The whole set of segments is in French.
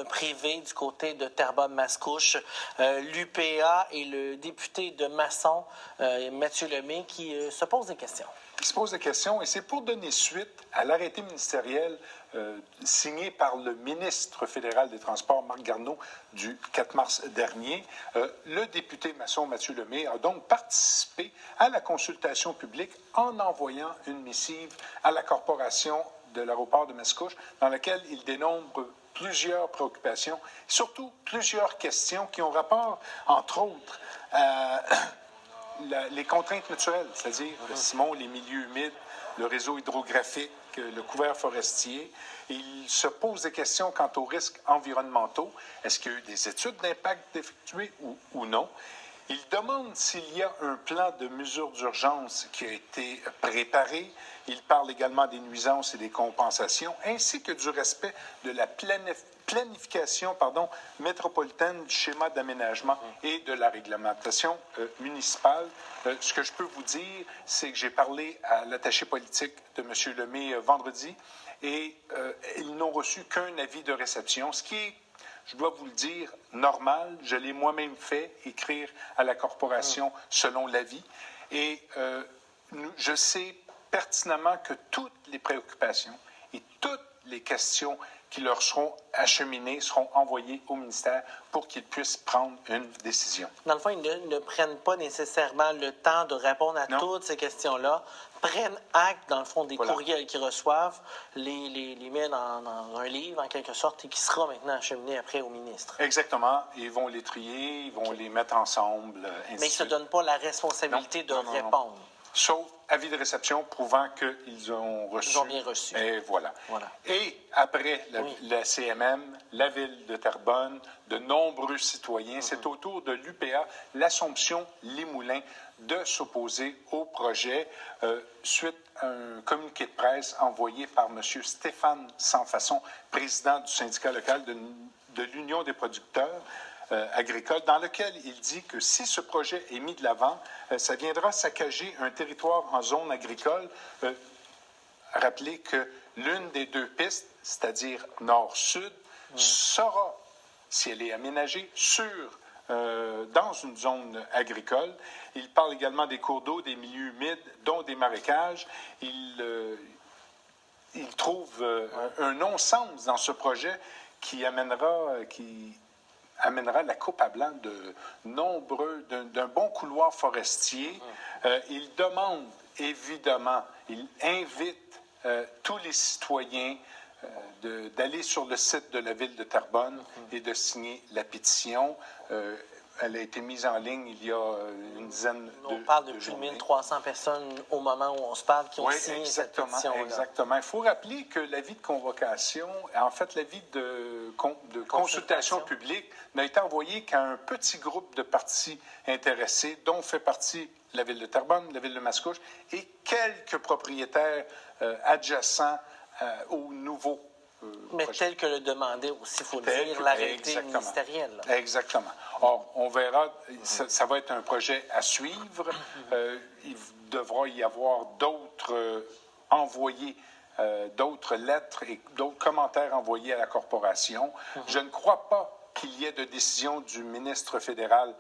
firme privée du côté de Terrebonne-Mascouche, l'UPA et le député de Masson, Mathieu Lemay, qui se pose des questions. Il se pose des questions et c'est pour donner suite à l'arrêté ministériel signé par le ministre fédéral des Transports, Marc Garneau, du 4 mars dernier. Le député maçon Mathieu Lemay a donc participé à la consultation publique en envoyant une missive à la Corporation de l'aéroport de Mascouche, dans laquelle il dénombre plusieurs préoccupations, surtout plusieurs questions qui ont rapport, entre autres, les contraintes naturelles, c'est-à-dire, Simon, les milieux humides, le réseau hydrographique, le couvert forestier. Il se pose des questions quant aux risques environnementaux. Est-ce qu'il y a eu des études d'impact effectuées ou non? Il demande s'il y a un plan de mesures d'urgence qui a été préparé. Il parle également des nuisances et des compensations, ainsi que du respect de la planification métropolitaine du schéma d'aménagement et de la réglementation municipale. Ce que je peux vous dire, c'est que j'ai parlé à l'attaché politique de M. Lemay vendredi et ils n'ont reçu qu'un avis de réception, ce qui est, je dois vous le dire, normal. Je l'ai moi-même fait, écrire à la corporation selon l'avis. Et je sais pertinemment que toutes les préoccupations et toutes les questions qui leur seront acheminées seront envoyées au ministère pour qu'ils puissent prendre une décision. Dans le fond, ils ne prennent pas nécessairement le temps de répondre à toutes ces questions-là, prennent acte, dans le fond, des courriels qu'ils reçoivent, les mettent dans un livre, en quelque sorte, et qui sera maintenant acheminé après au ministre. Exactement. Ils vont les trier, ils vont les mettre ensemble. Mais ils ne se donnent pas la responsabilité de répondre. Sauf avis de réception prouvant qu'ils ont reçu. Ils ont bien reçu. Et voilà. Et après la CMM, la Ville de Terrebonne, de nombreux citoyens, c'est au tour de l'UPA, l'Assomption-Limoulins, de s'opposer au projet suite à un communiqué de presse envoyé par M. Stéphane Sansfaçon, président du syndicat local de l'Union des producteurs agricole, dans lequel il dit que si ce projet est mis de l'avant, ça viendra saccager un territoire en zone agricole. Rappelez que l'une des deux pistes, c'est-à-dire nord-sud, sera, si elle est aménagée, dans une zone agricole. Il parle également des cours d'eau, des milieux humides, dont des marécages. Il trouve un non-sens dans ce projet qui amènera la coupe à blanc d'un bon couloir forestier. Il demande, évidemment, il invite tous les citoyens d'aller sur le site de la Ville de Terrebonne et de signer la pétition. Elle a été mise en ligne il y a une dizaine de jours. On parle de plus de 1300 personnes au moment où on se parle qui ont signé cette pétition-là. Exactement. Il faut rappeler que l'avis de convocation, en fait, l'avis de consultation publique n'a été envoyé qu'à un petit groupe de parties intéressées, dont fait partie la Ville de Terrebonne, la Ville de Mascouche et quelques propriétaires adjacents au nouveau mais tel que le demandait aussi, il faut le dire, l'arrêté ministériel. Exactement. Or, on verra, ça va être un projet à suivre. Il devra y avoir d'autres envoyés, d'autres lettres et d'autres commentaires envoyés à la corporation. Je ne crois pas qu'il y ait de décision du ministre fédéral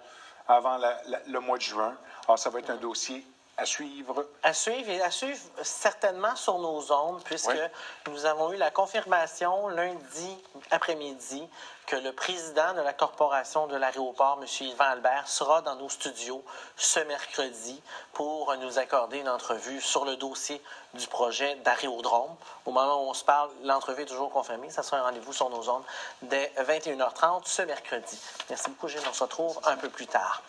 avant le mois de juin. Alors, ça va être un dossier à suivre. À suivre et à suivre certainement sur nos ondes, puisque nous avons eu la confirmation lundi après-midi que le président de la Corporation de l'aéroport, M. Yvan Albert, sera dans nos studios ce mercredi pour nous accorder une entrevue sur le dossier du projet d'Aérodrome. Au moment où on se parle, l'entrevue est toujours confirmée. Ça sera un rendez-vous sur nos ondes dès 21h30 ce mercredi. Merci beaucoup, Gilles. On se retrouve un peu plus tard.